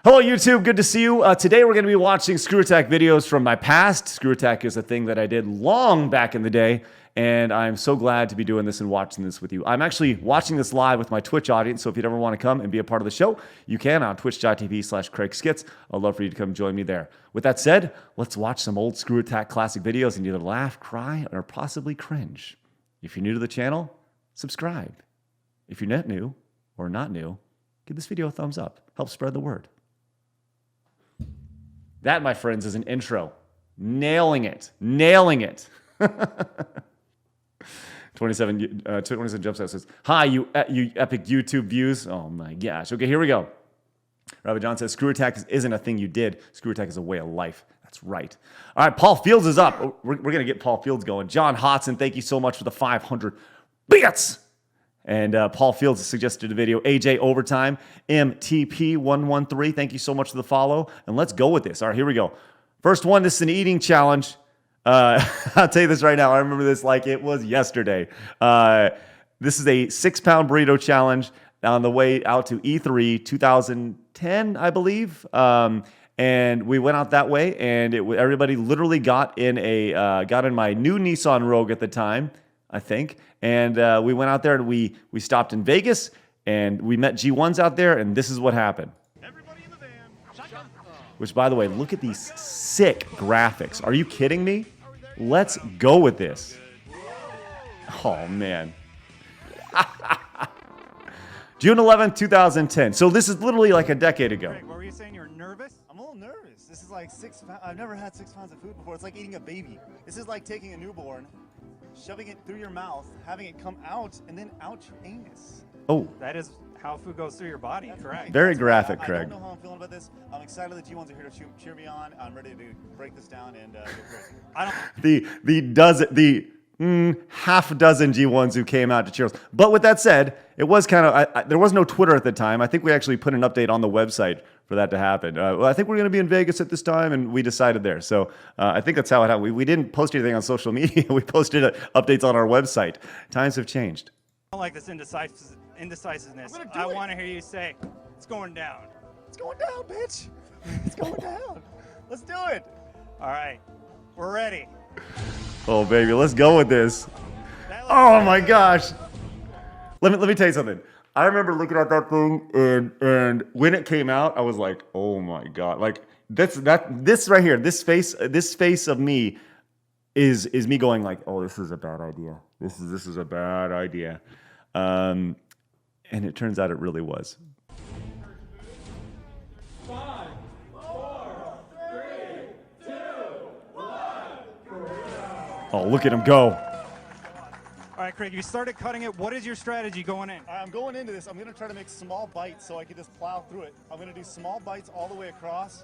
Hello, YouTube. Good to see you. Today, we're going to be watching ScrewAttack videos from my past. ScrewAttack is a thing that I did long back in the day, and I'm so glad to be doing this and watching this with you. I'm actually watching this live with my Twitch audience, so if you'd ever want to come and be a part of the show, you can on twitch.tv/CraigSkits. I'd love for you to come join me there. With that said, let's watch some old ScrewAttack classic videos and either laugh, cry, or possibly cringe. If you're new to the channel, subscribe. If you're not new or not new, give this video a thumbs up. Help spread the word. That, my friends, is an intro. Nailing it. Nailing it. 27 jumps out says, hi, you epic YouTube views. Oh my gosh. Okay, here we go. Robert John says, ScrewAttack isn't a thing you did. ScrewAttack is a way of life. That's right. All right, Paul Fields is up. We're going to get Paul Fields going. John Hodson, thank you so much for the 500 bits. And Paul Fields suggested a video. AJ Overtime, MTP113. Thank you so much for the follow. And let's go with this. All right, here we go. First one, this is an eating challenge. I'll tell you this right now. I remember this like it was yesterday. This is a 6-pound burrito challenge on the way out to E3 2010, I believe. And we went out that way, and everybody literally got in my new Nissan Rogue at the time, I think. And we went out there and we stopped in Vegas and we met G1s out there, and this is what happened. Everybody in the van. Shotgun. Which, by the way, look at these sick graphics. Are you kidding me? Let's go with this. Oh, man. June 11th, 2010. So this is literally like a decade ago. Greg, what were you saying? You're nervous? I'm a little nervous. This is like 6 pounds. I've never had 6 pounds of food before. It's like eating a baby. This is like taking a newborn, shoving it through your mouth, having it come out, and then out your anus. Oh. That is how food goes through your body, correct? Very graphic, Craig. I don't know how I'm feeling about this. I'm excited that G1s are here to cheer me on. I'm ready to break this down and get crazy. Half dozen G1s who came out to cheer us. But with that said, it was kind of, there was no Twitter at the time. I think we actually put an update on the website for that to happen. Well, I think we're going to be in Vegas at this time, and we decided there. So I think that's how it happened. We didn't post anything on social media. We posted updates on our website. Times have changed. I don't like this indecisiveness. I want to hear you say, it's going down. It's going down, bitch. It's going down. Let's do it. All right. We're ready. Oh, baby. Let's go with this. Oh, my gosh. Let me tell you something. I remember looking at that thing, and when it came out, I was like, oh, my God. Like, this right here, this face of me is me going like, oh, this is a bad idea. This is a bad idea. And it turns out it really was. 5, 4, 3, 2, 1. Oh, look at him go. All right, Craig, you started cutting it. What is your strategy going in? I'm going into this. I'm going to try to make small bites so I can just plow through it. I'm going to do small bites all the way across.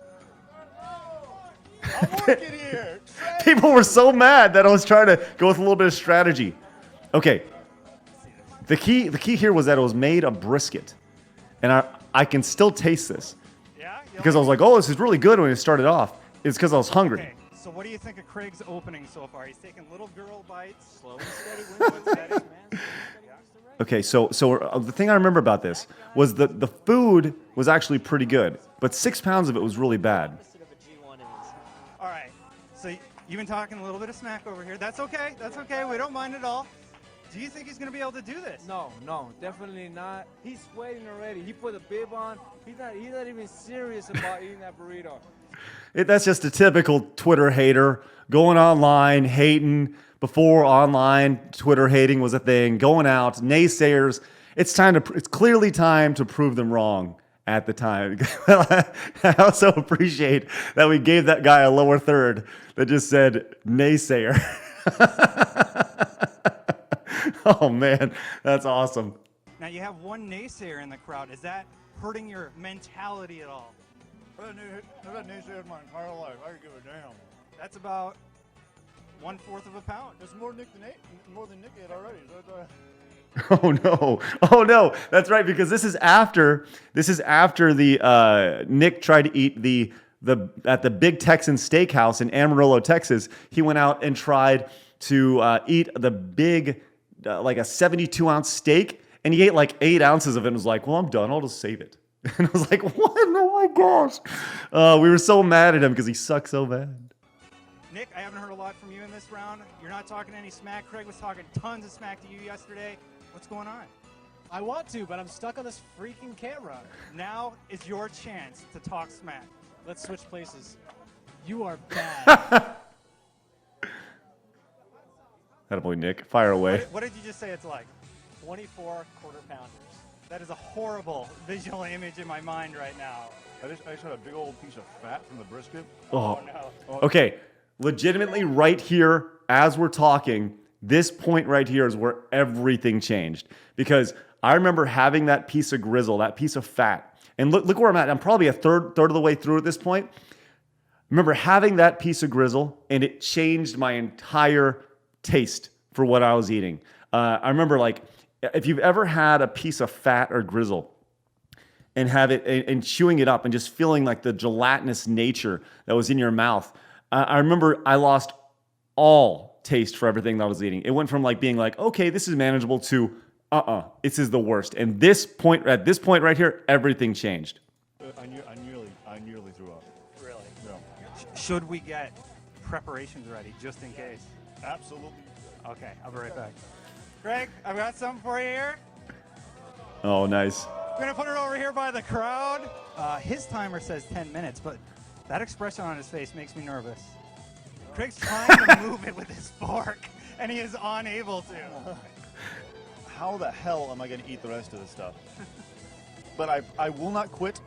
I'm working here. People were so mad that I was trying to go with a little bit of strategy. Okay. The key here was that it was made of brisket. And I can still taste this. Yeah? Because I was like, oh, this is really good when it started off. It's because I was hungry. Okay. So what do you think of Craig's opening so far? He's taking little girl bites, slow and steady, man. Okay, so the thing I remember about this was that the food was actually pretty good, but 6 pounds of it was really bad. All right, so you've been talking a little bit of smack over here. That's okay. That's okay. We don't mind at all. Do you think he's going to be able to do this? No, definitely not. He's sweating already. He put a bib on. He's not even serious about eating that burrito. That's just a typical Twitter hater, going online, hating before online Twitter hating was a thing, going out, naysayers. It's clearly time to prove them wrong at the time. I also appreciate that we gave that guy a lower third that just said naysayer. Oh, man, that's awesome. Now, you have one naysayer in the crowd. Is that hurting your mentality at all? I've had naysayers my entire life. I don't give a damn. That's about 1/4 of a pound. There's more than Nick ate already. Oh no, that's right, because this is after the Nick tried to eat at the Big Texan Steakhouse in Amarillo, Texas. He went out and tried to eat the big like a 72-ounce steak, and he ate like 8 ounces of it and was like, well, I'm done, I'll just save it. And I was like, what? Oh my gosh. We were so mad at him because he sucks so bad. Nick, I haven't heard a lot from you in this round. You're not talking any smack. Craig was talking tons of smack to you yesterday. What's going on? I want to, but I'm stuck on this freaking camera. Now is your chance to talk smack. Let's switch places. You are bad. Attaboy, Nick. Fire away. What did you just say it's like? 24 quarter pounders. That is a horrible visual image in my mind right now. I just had a big old piece of fat from the brisket. Oh, no. Okay, legitimately right here, as we're talking, this point right here is where everything changed. Because I remember having that piece of grizzle, that piece of fat. And look where I'm at. I'm probably a third of the way through at this point. Remember having that piece of grizzle, and it changed my entire taste for what I was eating. I remember, like, if you've ever had a piece of fat or grizzle and have it and chewing it up and just feeling like the gelatinous nature that was in your mouth, I remember I lost all taste for everything that I was eating. It went from like being like, okay, this is manageable to this is the worst. And at this point right here, everything changed. I nearly threw up. Really? Yeah. Should we get preparations ready just in case? Absolutely. Okay, I'll be right back. Greg, I've got something for you here. Oh, nice. I'm gonna put it over here by the crowd. His timer says 10 minutes, but that expression on his face makes me nervous. Craig's trying to move it with his fork, and he is unable to. How the hell am I going to eat the rest of this stuff? But I will not quit.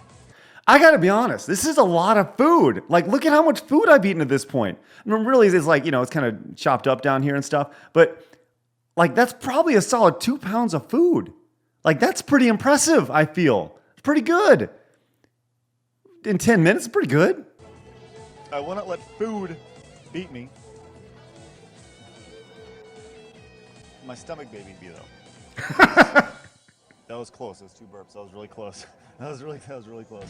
I gotta be honest, this is a lot of food. Like, look at how much food I've eaten at this point. I mean, really, it's like, it's kind of chopped up down here and stuff, but like, that's probably a solid 2 pounds of food. Like, that's pretty impressive, I feel. It's pretty good. In 10 minutes, it's pretty good. I will not let food beat me. My stomach baby be though. That was close. That was 2 burps. That was really close. That was really close.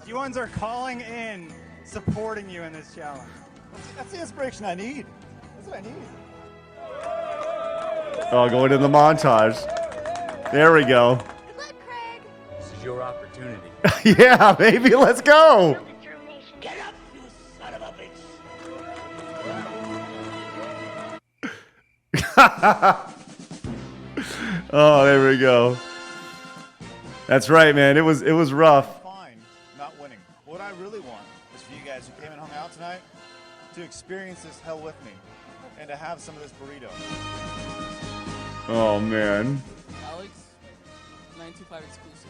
G1s are calling in, supporting you in this challenge. That's the inspiration I need. That's what I need. Oh, going in the montage. There we go. Good luck, Craig. This is your opportunity. Yeah, baby, let's go. Determination. Get up, you son of a bitch! Oh, there we go. That's right, man. It was rough. Fine, not winning. What I really want is for you guys who came and hung out tonight to experience this hell with me and to have some of this burrito. Oh, man. Alex, 925 exclusive.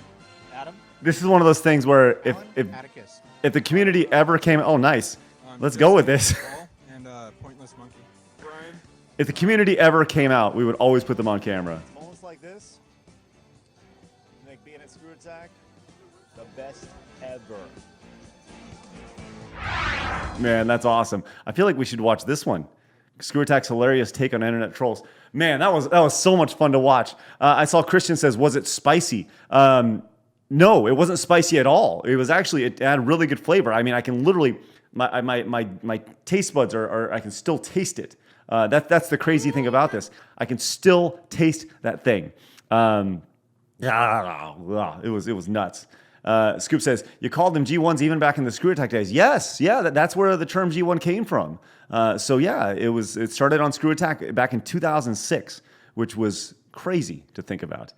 Adam? This is one of those things where if Atticus. the community ever came, oh, nice. Let's go with this. And Pointless Monkey. Brian. If the community ever came out, we would always put them on camera. Moments like this make being at ScrewAttack the best ever. Man, that's awesome. I feel like we should watch this one. ScrewAttack's hilarious take on internet trolls. Man, that was so much fun to watch. I saw Christian says, was it spicy? No, it wasn't spicy at all. It was actually, it had really good flavor. I mean, I can literally, my taste buds are I can still taste it. That's the crazy thing about this. I can still taste that thing. It was nuts. Scoop says, you called them G1s even back in the ScrewAttack days. Yes, yeah, that's where the term G1 came from. So yeah, it started on ScrewAttack back in 2006, which was crazy to think about.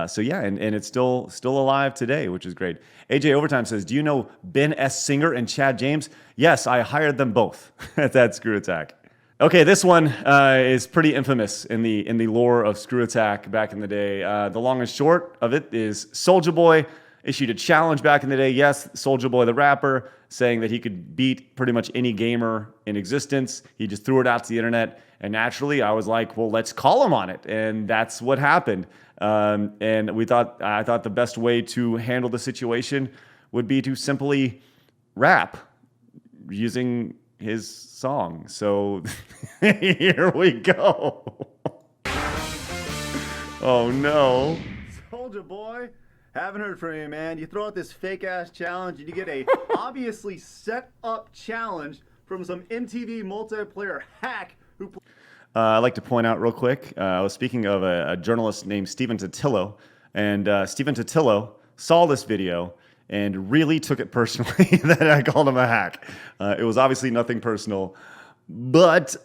So yeah, and it's still alive today, which is great. AJ Overtime says, do you know Ben S. Singer and Chad James? Yes, I hired them both at that ScrewAttack. Okay, this one is pretty infamous in the lore of ScrewAttack back in the day. The long and short of it is Soulja Boy issued a challenge back in the day. Yes, Soulja Boy the rapper, saying that he could beat pretty much any gamer in existence. He just threw it out to the internet, and naturally, I was like, well, let's call him on it, and that's what happened. And I thought the best way to handle the situation would be to simply rap using his song. So here we go. Oh no. Soulja Boy, haven't heard from you, man. You throw out this fake ass challenge and you get a obviously set up challenge from some MTV multiplayer hack who. I'd like to point out real quick, I was speaking of a journalist named Stephen Totillo, and Stephen Totillo saw this video and really took it personally that I called him a hack. It was obviously nothing personal, but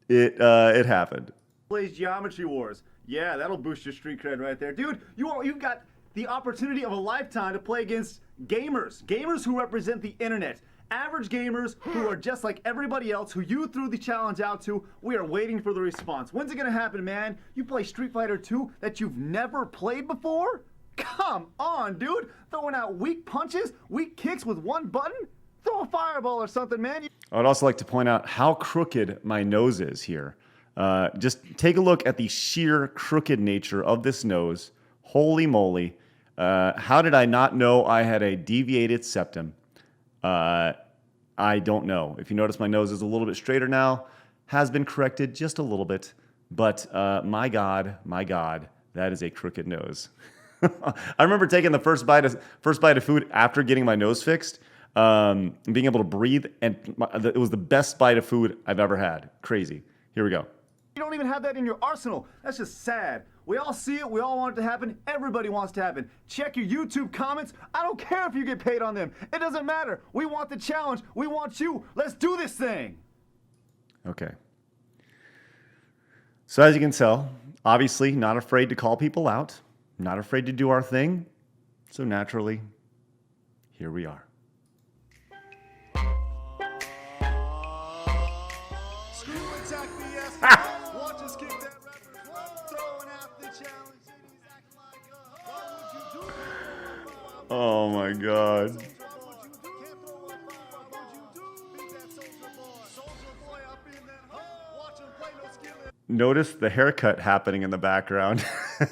it happened. Plays Geometry Wars. Yeah, that'll boost your street cred right there. Dude, you've got the opportunity of a lifetime to play against gamers who represent the internet. Average gamers who are just like everybody else who you threw the challenge out to. We are waiting for the response. When's it gonna happen, man? You play Street Fighter 2 that you've never played before? Come on, dude. Throwing out weak punches, weak kicks with one button? Throw a fireball or something, man. I would also like to point out how crooked my nose is here. Just take a look at the sheer crooked nature of this nose. Holy moly. How did I not know I had a deviated septum? I don't know. If you notice, my nose is a little bit straighter now. Has been corrected just a little bit. But my God, that is a crooked nose. I remember taking the first bite of food after getting my nose fixed, being able to breathe, and it was the best bite of food I've ever had. Crazy. Here we go. You don't even have that in your arsenal. That's just sad. We all see it. We all want it to happen. Everybody wants it to happen. Check your YouTube comments. I don't care if you get paid on them. It doesn't matter. We want the challenge. We want you. Let's do this thing. Okay. So as you can tell, obviously not afraid to call people out, not afraid to do our thing. So naturally, here we are. ScrewAttack BS. Watch us kick that rapper's wall. Throwing out the challenge. And he's acting like a hoe. What would you do? Oh my God. What would you do? Can't throw a fire. What would you do? Beat that Soulja Boy. Soulja Boy up in that hole. Watch him play no skill. Notice the haircut happening in the background. Watch us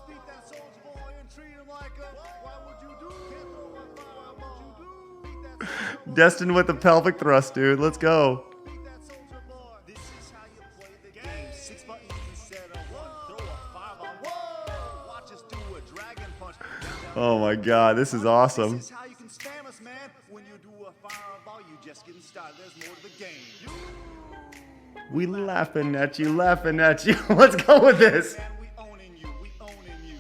beat that Soulja Boy and treat him like a. What would you do? Can't throw a fire. What would you do? Beat that Soulja Boy. Destined with the pelvic thrust, dude. Let's go. Beat that Soulja Boy. This is how you play the game. 6 buttons instead of 1. Throw a fireball. Whoa! Watch us do a dragon punch. Oh my God, this is awesome. This is how you can spam us, man. When you do a fireball, you just getting started. There's more to the game. We laughing at you. Let's go with this. Man, we owning you.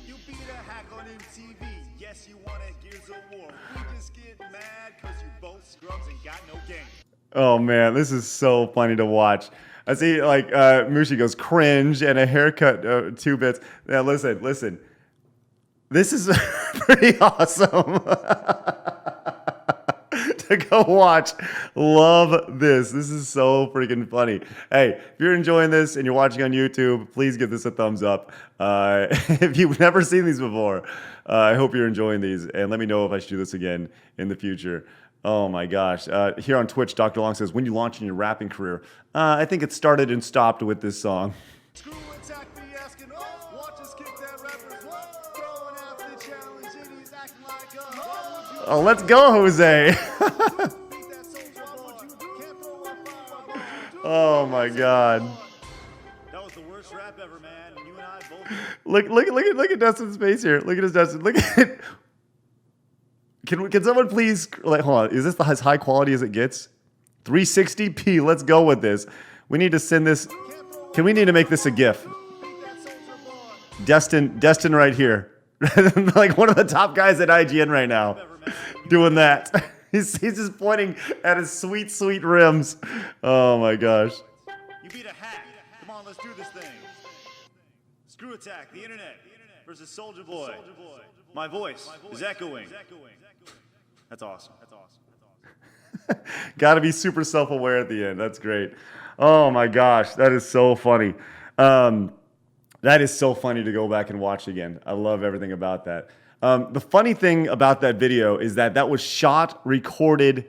You beat a hack on MTV. Yes, you won at Gears of War. We just get mad because you both scrubs and got no game. Oh man, this is so funny to watch. I see like Mushi goes cringe and a haircut 2 bits. Now listen. This is pretty awesome to go watch. Love this. This is so freaking funny. Hey, if you're enjoying this and you're watching on YouTube, please give this a thumbs up. If you've never seen these before, I hope you're enjoying these, and let me know if I should do this again in the future. Oh my gosh. Here on Twitch, Dr. Long says, when you launching your rapping career? I think it started and stopped with this song. ScrewAttack be asking, watch us kick that rapper's wall. Throwing out the challenge and he's acting like a hoe. Oh, let's go, Jose. Beat that Soulja Boy. Can't throw a fire. Oh my God. That was the worst rap ever, man. And you and I both. Look at Dustin's face here. Look at his Dustin. Look at it. Can someone please, like, hold on, is this as high quality as it gets? 360p, let's go with this. We need to send this, we need to make this a GIF. Destin right here. Like one of the top guys at IGN right now doing that. He's just pointing at his sweet, sweet rims. Oh my gosh. You beat a hack. Come on, let's do this thing. ScrewAttack, the internet versus Soulja Boy. My voice is echoing. That's awesome. Got to be super self-aware at the end. That's great. Oh my gosh, that is so funny. That is so funny to go back and watch again. I love everything about that. The funny thing about that video is that was shot, recorded,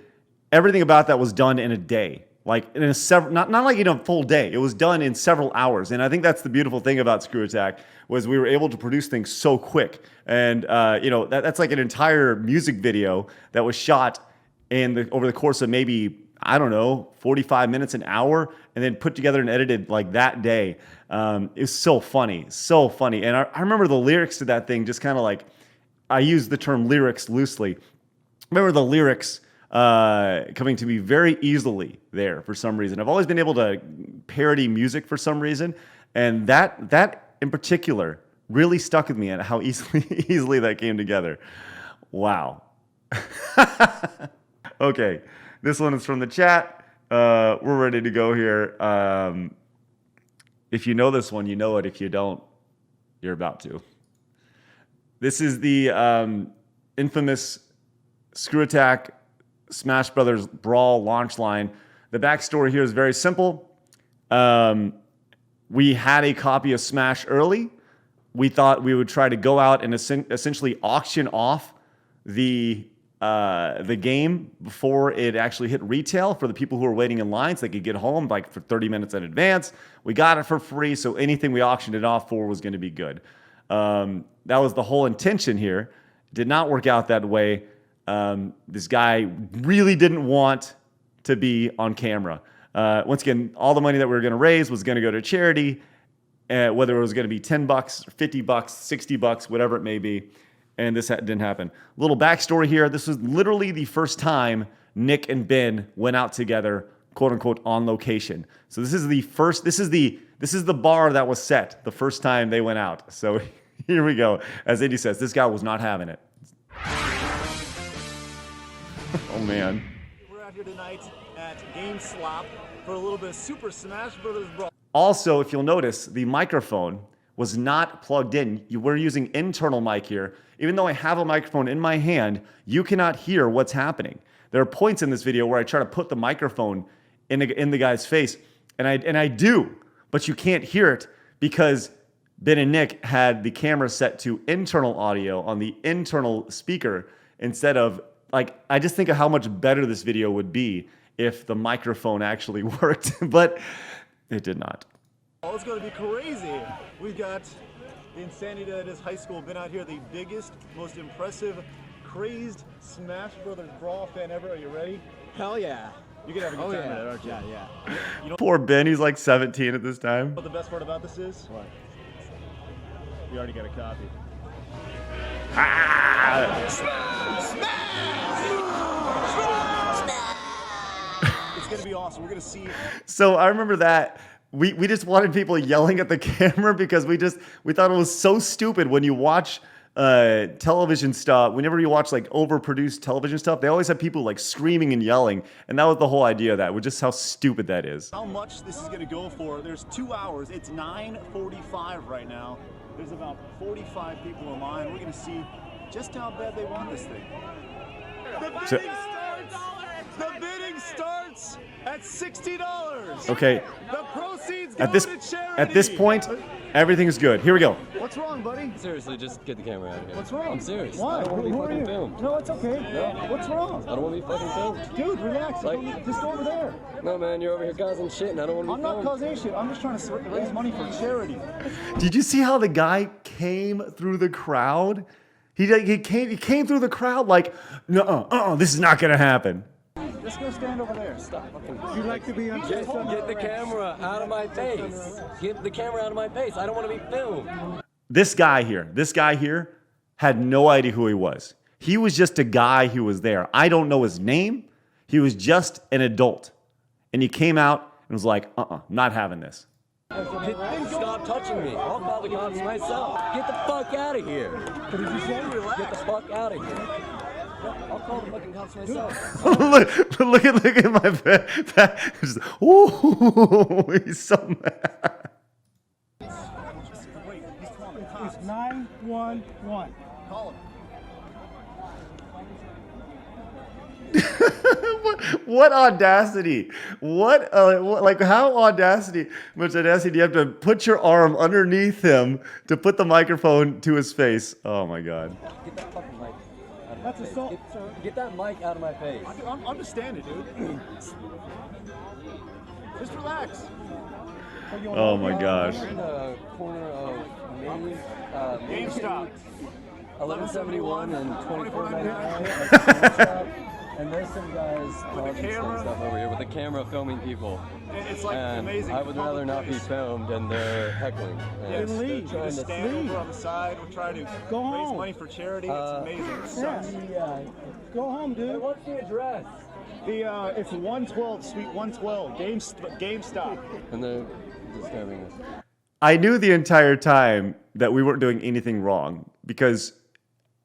everything about that was done in a day. Like in not like in a full day. It was done in several hours. And I think that's the beautiful thing about ScrewAttack was we were able to produce things so quick. And that's like an entire music video that was shot over the course of maybe, I don't know, 45 minutes, an hour, and then put together and edited like that day. It was so funny. And I remember the lyrics to that thing just kind of like, I use the term lyrics loosely. I remember the lyrics coming to me very easily there for some reason. I've always been able to parody music for some reason, and that in particular really stuck with me and how easily that came together. Wow. Okay, this one is from the chat. We're ready to go here. If you know this one, you know it. If you don't, you're about to. This is the infamous ScrewAttack Smash Brothers Brawl launch line. The backstory here is very simple. We had a copy of Smash early. We thought we would try to go out and essentially auction off the game before it actually hit retail for the people who were waiting in line so they could get home like for 30 minutes in advance. We got it for free, so anything we auctioned it off for was going to be good. That was the whole intention here. Did not work out that way. This guy really didn't want to be on camera. Once again, all the money that we were going to raise was going to go to charity, whether it was going to be $10, $50, $60, whatever it may be. And this didn't happen. Little backstory here. This was literally the first time Nick and Ben went out together, quote unquote, on location. So this is the bar that was set the first time they went out. So here we go. As Indy says, this guy was not having it. Oh man. We're out here tonight at GameSlop for a little bit of Super Smash Brothers Brawl. Also, if you'll notice, the microphone was not plugged in. We're using internal mic here. Even though I have a microphone in my hand, you cannot hear what's happening. There are points in this video where I try to put the microphone in the guy's face, and I do, but you can't hear it because Ben and Nick had the camera set to internal audio on the internal speaker instead of, like, I just think of how much better this video would be if the microphone actually worked, but it did not. Oh, it's going to be crazy. We've got the insanity that is high school. Been out here, the biggest, most impressive, crazed Smash Brothers Brawl fan ever. Are you ready? Hell yeah. You're going to have a good time with it, aren't you? Yeah. You know Poor Ben, he's like 17 at this time. what the best part about this is? What? You already got a copy. It's going to be awesome. We're going to see. So I remember that we just wanted people yelling at the camera because we thought it was so stupid when you watch television stuff. Whenever you watch like overproduced television stuff, they always have people like screaming and yelling, and that was the whole idea of that. Was just how stupid that is. How much this is going to go for. There's 2 hours. It's 9:45 right now. There's about 45 people in line. We're going to see just how bad they want this thing. The bidding starts at $60. Okay. The proceeds go At this to charity. at this point, everything is good. Here we go. What's wrong, buddy? Seriously, just get the camera out of here. What's wrong? I'm serious. Why? I don't want to be Who are fucking you? filmed. No, it's okay. No. What's wrong? I don't want to be fucking filmed. Dude, relax. Like- Just go over there. No, man, you're over here causing shit, and I don't want to I'm be not filmed. causing shit. I'm just trying to raise money for charity. Did you see how the guy came through the crowd? He came through the crowd like, no, this is not gonna happen. Just go stand over there. Stop fucking. You like to be on Get the camera out of my face. Get the camera out of my face. I don't want to be filmed. This guy here had no idea who he was. He was just a guy who was there. I don't know his name. He was just an adult. And he came out and was like, not having this. Stop touching me. I'll call the cops myself. Get the fuck out of here. What did you say? Relax. Get the fuck out of here. I'll call the fucking cops myself. look at my back. Ooh, he's so mad. Wait, he's calling the cops. It's 911. Call him. What audacity? What like how much audacity do you have to put your arm underneath him to put the microphone to his face? Oh my god. Get that fucking mic out of That's my face. assault, sir. Get that mic out of my face. I understand it, dude. Just relax. Oh my gosh. We're in the corner of Main GameStop. 1171 and 2499. And there's some guys causing camera. stuff over here with a camera filming people. It's like And amazing. I would rather not be filmed, and they're heckling. And Yes, they're leave. trying Just to stand over on the side. We're trying to Go raise home. money for charity. It's amazing. It Yeah. sucks. Go home, dude. What's the address? It's 112, Suite 112, GameStop. And they're disturbing us. I knew the entire time that we weren't doing anything wrong. Because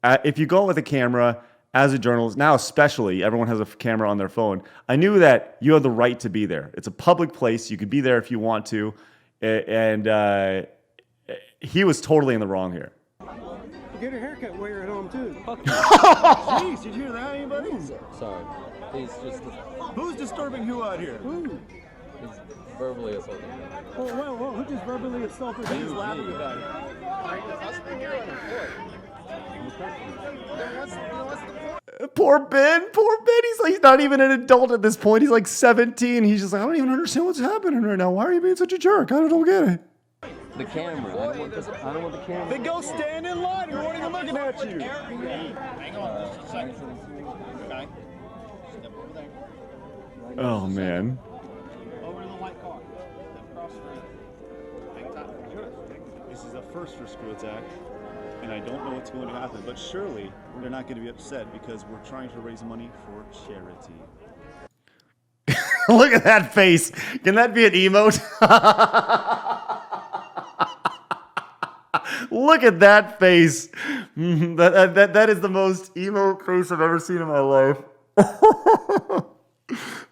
if you go with a camera as a journalist, now especially, everyone has a camera on their phone. I knew that you have the right to be there. It's a public place. You could be there if you want to. And he was totally in the wrong here. Get a haircut while you're at home, too. Jeez, did you hear that, anybody? Sorry. He's just Who's disturbing who out here? Who? he's verbally assaulting me. Whoa, who just verbally assaulted you? He's laughing about it. Poor Ben. He's not even an adult at this point. He's like 17. He's just like, I don't even understand what's happening right now. Why are you being such a jerk? I don't get it. The camera. I don't want the camera. Then go stand in line. You're already looking at you. Hang on just a second. Okay. Step over there. Oh, man. Over to the white car. Step across the street. Hang tight. This is a first for ScrewAttack, and I don't know what's going to happen, but surely they're not going to be upset because we're trying to raise money for charity. Look at that face. Can that be an emote? Look at that face. That is the most emo face I've ever seen in my life.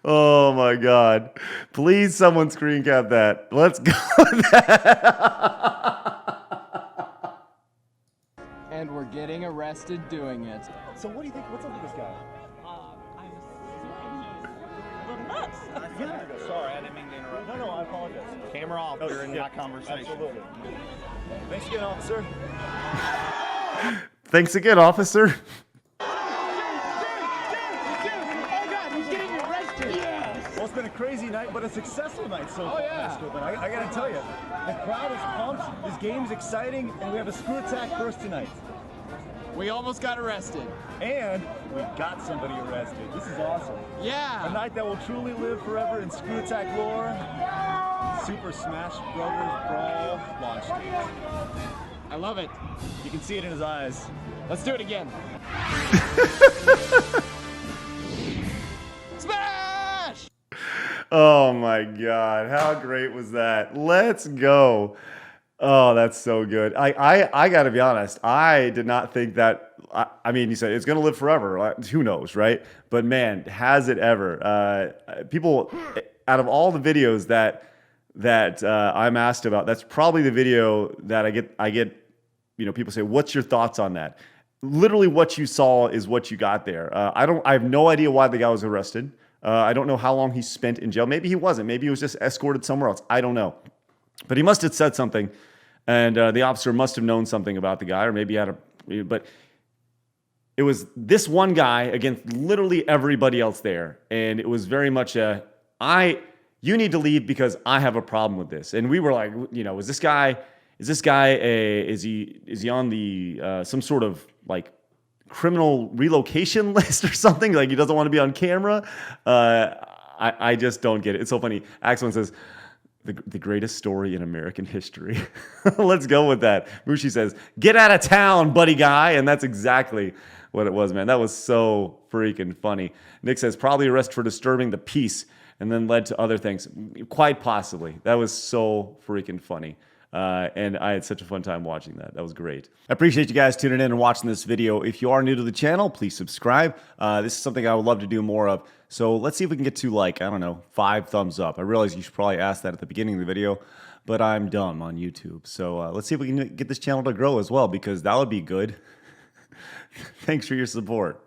Oh my God. Please someone screen cap that. Let's go with that. And we're getting arrested doing it. So what do you think? What's up with this guy? Sorry, I didn't mean to interrupt. No, I apologize. Camera off during that conversation. Absolutely. Thanks again, officer. Thanks again, officer. Well, it's been a crazy night, but a successful night so far. I gotta tell you, the crowd is pumped, this game's exciting, and we have a ScrewAttack first tonight. We almost got arrested. And we got somebody arrested. This is awesome. Yeah. A night that will truly live forever in ScrewAttack lore. Super Smash Brothers Brawl launch date. I love it. You can see it in his eyes. Let's do it again. Smash! Oh my God. How great was that? Let's go. Oh, that's so good. I got to be honest. I did not think that. I mean, you said it's going to live forever. Who knows, right? But man, has it ever? People, out of all the videos that I'm asked about, that's probably the video that I get. You know, people say, "What's your thoughts on that?" Literally, what you saw is what you got there. I have no idea why the guy was arrested. I don't know how long he spent in jail. Maybe he wasn't. Maybe he was just escorted somewhere else. I don't know. But he must have said something, and the officer must have known something about the guy, or maybe had a. But it was this one guy against literally everybody else there, and it was very much you need to leave because I have a problem with this. And we were like, you know, is this guy is he on the some sort of like criminal relocation list or something? Like he doesn't want to be on camera? I just don't get it. It's so funny. Axel says, the greatest story in American history. Let's go with that. Mushi says, get out of town, buddy guy. And that's exactly what it was, man. That was so freaking funny. Nick says, probably arrested for disturbing the peace and then led to other things. Quite possibly. That was so freaking funny. And I had such a fun time watching that. That was great. I appreciate you guys tuning in and watching this video. If you are new to the channel, please subscribe. This is something I would love to do more of. So let's see if we can get to, like, I don't know, 5 thumbs up. I realize you should probably ask that at the beginning of the video, but I'm dumb on YouTube. So let's see if we can get this channel to grow as well, because that would be good. Thanks for your support.